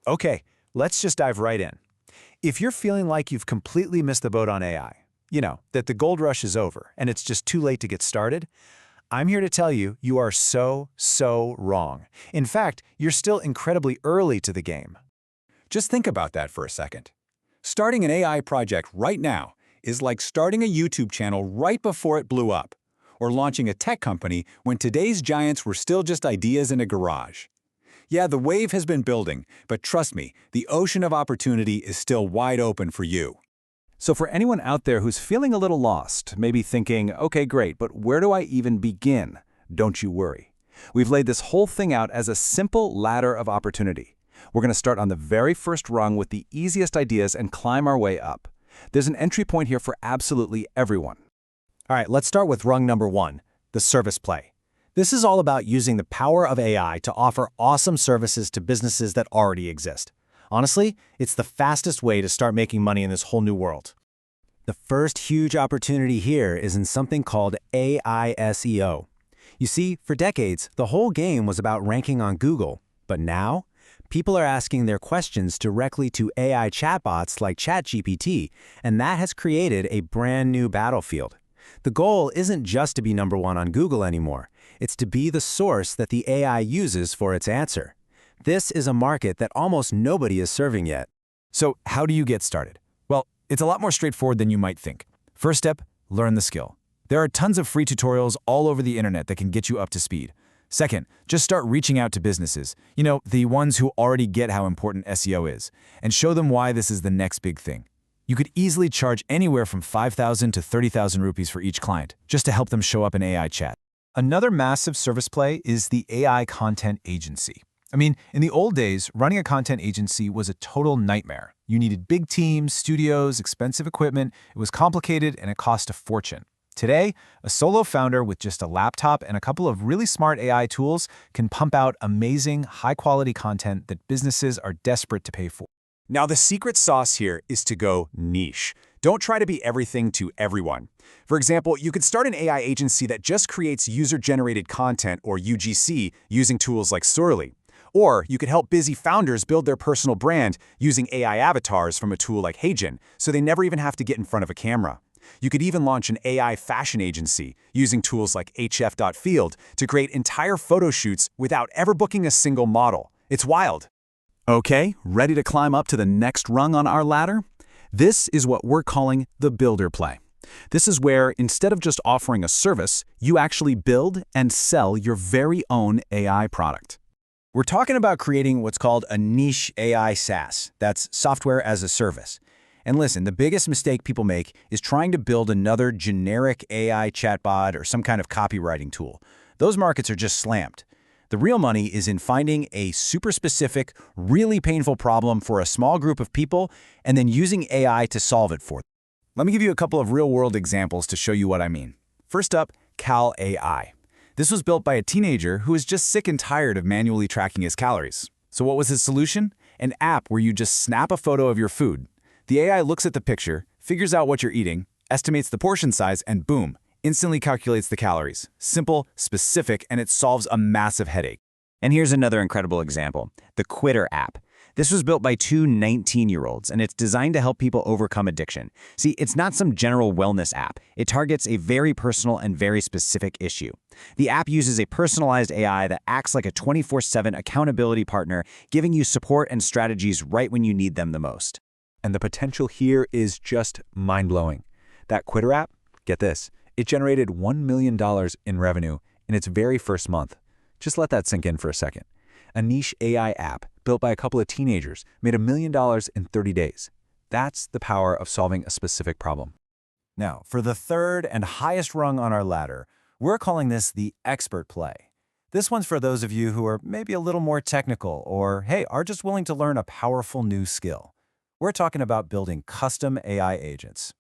Okay, let's just dive right in. If you're feeling like you've completely missed the boat on AI, that the gold rush is over and it's just too late to get started, I'm here to tell you you are so wrong. In fact, you're still incredibly early to the game. Just think about that for a second. Starting an AI project right now is like starting a YouTube channel right before it blew up, or launching a tech company when today's giants were still just ideas in a garage. Yeah, the wave has been building, but trust me, the ocean of opportunity is still wide open for you. So for anyone out there who's feeling a little lost, maybe thinking, okay, great, but where do I even begin? Don't you worry. We've laid this whole thing out as a simple ladder of opportunity. We're going to start on the very first rung with the easiest ideas and climb our way up. There's an entry point here for absolutely everyone. All right, let's start with rung number 1, the service play. This is all about using the power of AI to offer awesome services to businesses that already exist. Honestly, it's the fastest way to start making money in this whole new world. The first huge opportunity here is in something called AI SEO. You see, for decades, the whole game was about ranking on Google, but now, people are asking their questions directly to AI chatbots like ChatGPT, and that has created a brand new battlefield. The goal isn't just to be number 1 on Google anymore. It's to be the source that the AI uses for its answer. This is a market that almost nobody is serving yet. So how do you get started? Well, it's a lot more straightforward than you might think. First step, learn the skill. There are tons of free tutorials all over the internet that can get you up to speed. Second, just start reaching out to businesses, the ones who already get how important SEO is, and show them why this is the next big thing. You could easily charge anywhere from 5,000 to 30,000 rupees for each client, just to help them show up in AI chat. Another massive service play is the AI content agency. In the old days, running a content agency was a total nightmare. You needed big teams, studios, expensive equipment. It was complicated and it cost a fortune. Today, a solo founder with just a laptop and a couple of really smart AI tools can pump out amazing, high-quality content that businesses are desperate to pay for. Now, the secret sauce here is to go niche. Don't try to be everything to everyone. For example, you could start an AI agency that just creates user-generated content, or UGC, using tools like Surly. Or you could help busy founders build their personal brand using AI avatars from a tool like Heijin, so they never even have to get in front of a camera. You could even launch an AI fashion agency using tools like hf.field to create entire photo shoots without ever booking a single model. It's wild. Okay, ready to climb up to the next rung on our ladder? This is what we're calling the builder play. This is where, instead of just offering a service, you actually build and sell your very own AI product. We're talking about creating what's called a niche AI SaaS. That's software as a service. And listen, the biggest mistake people make is trying to build another generic AI chatbot or some kind of copywriting tool. Those markets are just slammed. The real money is in finding a super specific, really painful problem for a small group of people and then using AI to solve it for them. Let me give you a couple of real-world examples to show you what I mean. First up, Cal AI. This was built by a teenager who was just sick and tired of manually tracking his calories. So what was his solution? An app where you just snap a photo of your food. The AI looks at the picture, figures out what you're eating, estimates the portion size, and boom, instantly calculates the calories. Simple, specific, and it solves a massive headache. And here's another incredible example, the Quitter app. This was built by two 19-year-olds, and it's designed to help people overcome addiction. See, it's not some general wellness app. It targets a very personal and very specific issue. The app uses a personalized AI that acts like a 24/7 accountability partner, giving you support and strategies right when you need them the most. And the potential here is just mind-blowing. That Quitter app, get this, it generated $1 million in revenue in its very first month. Just let that sink in for a second. A niche AI app built by a couple of teenagers made $1 million in 30 days. That's the power of solving a specific problem. Now, for the third and highest rung on our ladder, we're calling this the expert play. This one's for those of you who are maybe a little more technical or, hey, are just willing to learn a powerful new skill. We're talking about building custom AI agents.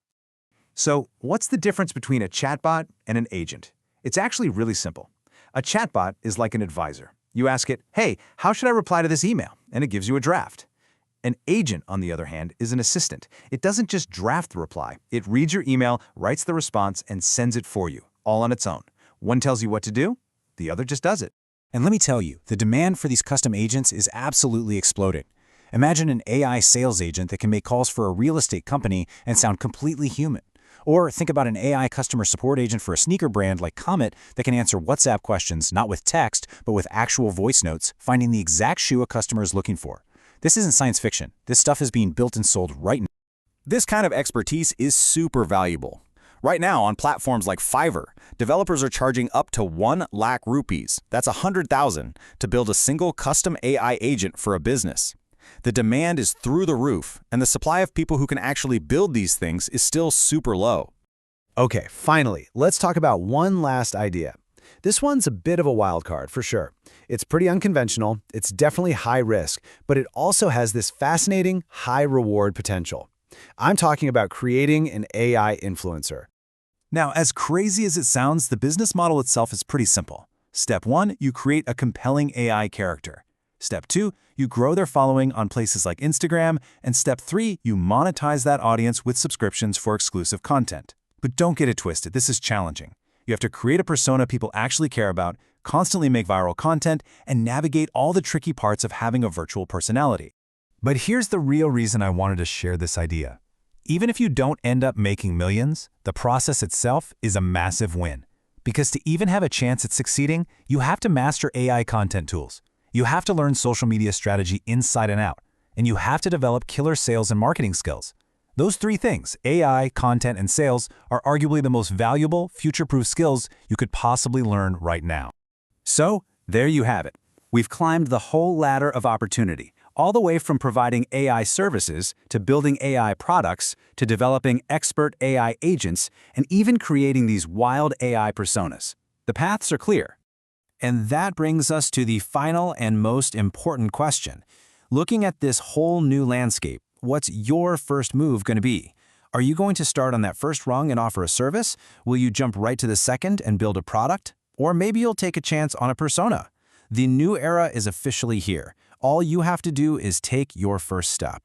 So, what's the difference between a chatbot and an agent? It's actually really simple. A chatbot is like an advisor. You ask it, hey, how should I reply to this email? And it gives you a draft. An agent, on the other hand, is an assistant. It doesn't just draft the reply. It reads your email, writes the response, and sends it for you, all on its own. One tells you what to do, the other just does it. And let me tell you, the demand for these custom agents is absolutely exploding. Imagine an AI sales agent that can make calls for a real estate company and sound completely human. Or think about an AI customer support agent for a sneaker brand like Comet that can answer WhatsApp questions not with text, but with actual voice notes, finding the exact shoe a customer is looking for. This isn't science fiction. This stuff is being built and sold right now. This kind of expertise is super valuable. Right now, on platforms like Fiverr, developers are charging up to 1 lakh rupees, that's 100,000, to build a single custom AI agent for a business. The demand is through the roof, and the supply of people who can actually build these things is still super low. Okay, finally, let's talk about one last idea. This one's a bit of a wild card, for sure. It's pretty unconventional, it's definitely high risk, but it also has this fascinating, high reward potential. I'm talking about creating an AI influencer. Now, as crazy as it sounds, the business model itself is pretty simple. Step 1, you create a compelling AI character. Step 2, you grow their following on places like Instagram. And Step 3, you monetize that audience with subscriptions for exclusive content. But don't get it twisted, this is challenging. You have to create a persona people actually care about, constantly make viral content, and navigate all the tricky parts of having a virtual personality. But here's the real reason I wanted to share this idea. Even if you don't end up making millions, the process itself is a massive win. Because to even have a chance at succeeding, you have to master AI content tools. You have to learn social media strategy inside and out. And you have to develop killer sales and marketing skills. Those 3 things, AI, content, and sales, are arguably the most valuable, future-proof skills you could possibly learn right now. So, there you have it. We've climbed the whole ladder of opportunity, all the way from providing AI services to building AI products to developing expert AI agents and even creating these wild AI personas. The paths are clear. And that brings us to the final and most important question. Looking at this whole new landscape, what's your first move going to be? Are you going to start on that first rung and offer a service? Will you jump right to the second and build a product? Or maybe you'll take a chance on a persona. The new era is officially here. All you have to do is take your first step.